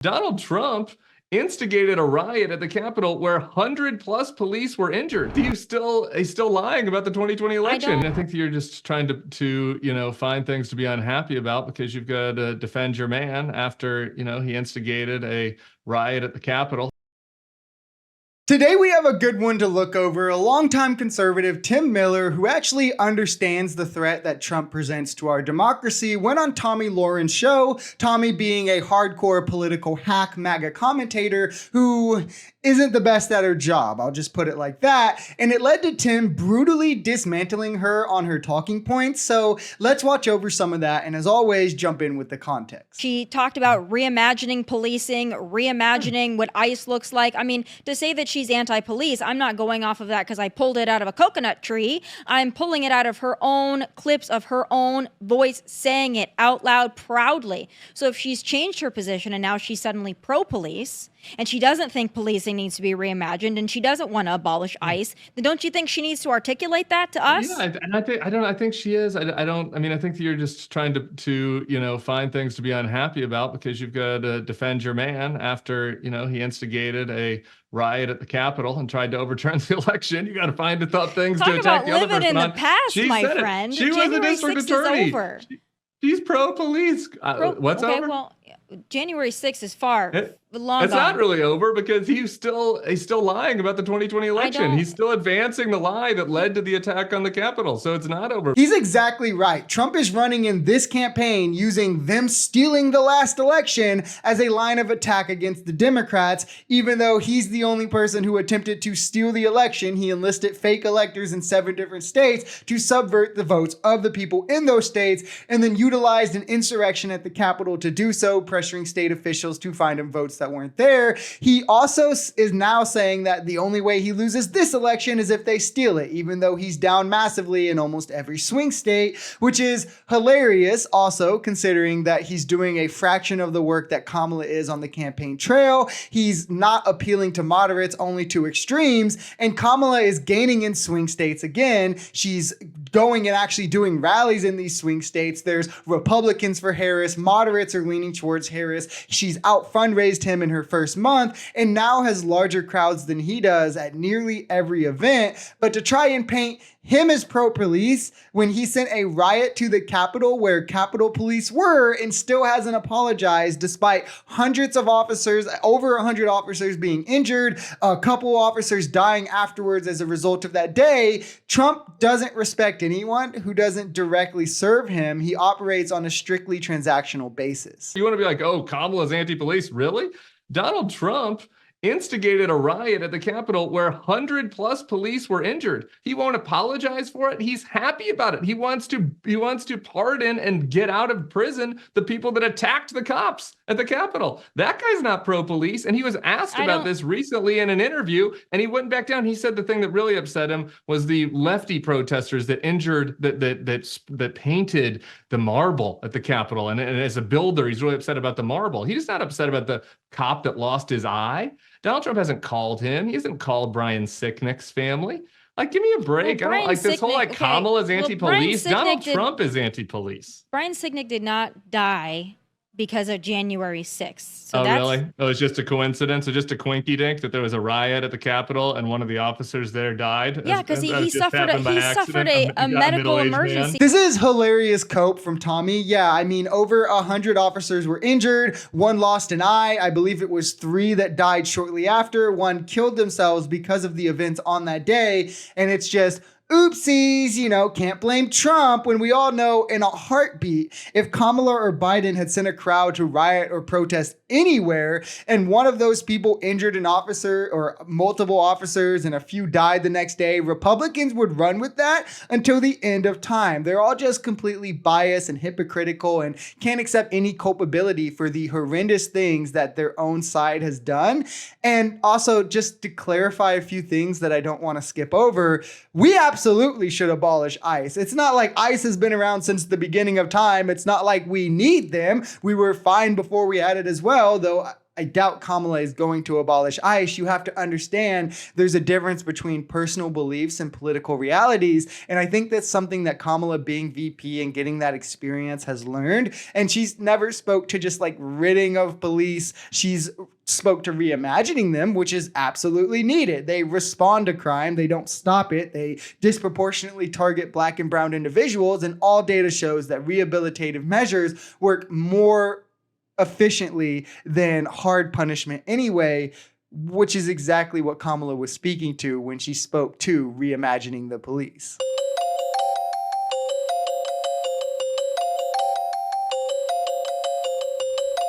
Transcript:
Donald Trump instigated a riot at the Capitol where 100+ police were injured. He's still lying about the 2020 election. I think you're just trying to find things to be unhappy about because you've got to defend your man after, he instigated a riot at the Capitol. Today we have a good one to look over. A longtime conservative, Tim Miller, who actually understands the threat that Trump presents to our democracy, went on Tomi Lahren's show, Tomi being a hardcore political hack MAGA commentator who isn't the best at her job. I'll just put it like that. And it led to Tim brutally dismantling her on her talking points. So let's watch over some of that. And as always, jump in with the context. She talked about reimagining policing, reimagining what ICE looks like. I mean, to say that she's anti-police, I'm not going off of that because I pulled it out of a coconut tree. I'm pulling it out of her own clips of her own voice saying it out loud proudly. So if she's changed her position and now she's suddenly pro-police, and she doesn't think policing needs to be reimagined, and she doesn't want to abolish ICE, then don't you think she needs to articulate that to us? Yeah, and I think she is. I think you're just trying to find things to be unhappy about because you've got to defend your man after, he instigated a riot at the Capitol and tried to overturn the election. You got to find things to attack the other person on. Talk about living in the past, my friend. She was the district attorney. Is over. She's pro-police. What's over? Well, January 6th is far long It's gone. not really over because he's still lying about the 2020 election. He's still advancing the lie that led to the attack on the Capitol. So it's not over. He's exactly right. Trump is running in this campaign using them stealing the last election as a line of attack against the Democrats. Even though he's the only person who attempted to steal the election, he enlisted fake electors in 7 different states to subvert the votes of the people in those states and then utilized an insurrection at the Capitol to do so, pressuring state officials to find him votes that weren't there. He also is now saying that the only way he loses this election is if they steal it, even though he's down massively in almost every swing state, which is hilarious also considering that he's doing a fraction of the work that Kamala is on the campaign trail. He's not appealing to moderates, only to extremes, and Kamala is gaining in swing states again. She's going and actually doing rallies in these swing states. There's Republicans for Harris, moderates are leaning towards Harris. She's out fundraised him in her first month and now has larger crowds than he does at nearly every event. But to try and paint him as pro-police when he sent a riot to the Capitol where Capitol Police were and still hasn't apologized despite hundreds of officers, over 100 officers being injured, a couple officers dying afterwards as a result of that day. Trump doesn't respect anyone who doesn't directly serve him. He operates on a strictly transactional basis. You want to be like, oh, Kamala's anti-police? Really? Donald Trump instigated a riot at the Capitol where 100+ police were injured. He won't apologize for it. He's happy about it. He wants to pardon and get out of prison the people that attacked the cops at the Capitol. That guy's not pro-police, and he was asked about this recently in an interview, and he went back down. He said the thing that really upset him was the lefty protesters that injured that painted the marble at the Capitol. And as a builder, he's really upset about the marble. He's not upset about the cop that lost his eye. Donald Trump hasn't called him. He hasn't called Brian Sicknick's family. Like, give me a break. Well, I don't like this whole Kamala's anti-police. Donald Trump is anti-police. Brian Sicknick did not die because of January 6th. So really? Oh, it's just a coincidence? Or just a quinky dink that there was a riot at the Capitol and one of the officers there died? Yeah, because he suffered a medical emergency. This is hilarious cope from Tomi. Yeah, I mean, over 100 officers were injured. 1 lost an eye. I believe it was 3 that died shortly after. 1 killed themselves because of the events on that day. And it's just, oopsies, can't blame Trump when we all know in a heartbeat, if Kamala or Biden had sent a crowd to riot or protest anywhere and one of those people injured an officer or multiple officers and a few died the next day, Republicans would run with that until the end of time. They're all just completely biased and hypocritical and can't accept any culpability for the horrendous things that their own side has done. And also, just to clarify a few things that I don't want to skip over, we absolutely should abolish ICE. It's not like ICE has been around since the beginning of time. It's not like we need them. We were fine before we had it as well, though I doubt Kamala is going to abolish ICE. You have to understand there's a difference between personal beliefs and political realities. And I think that's something that Kamala, being VP and getting that experience, has learned. And she's never spoke to just like ridding of police. She's spoke to reimagining them, which is absolutely needed. They respond to crime. They don't stop it. They disproportionately target Black and brown individuals. And all data shows that rehabilitative measures work more efficiently than hard punishment anyway, which is exactly what Kamala was speaking to when she spoke to reimagining the police.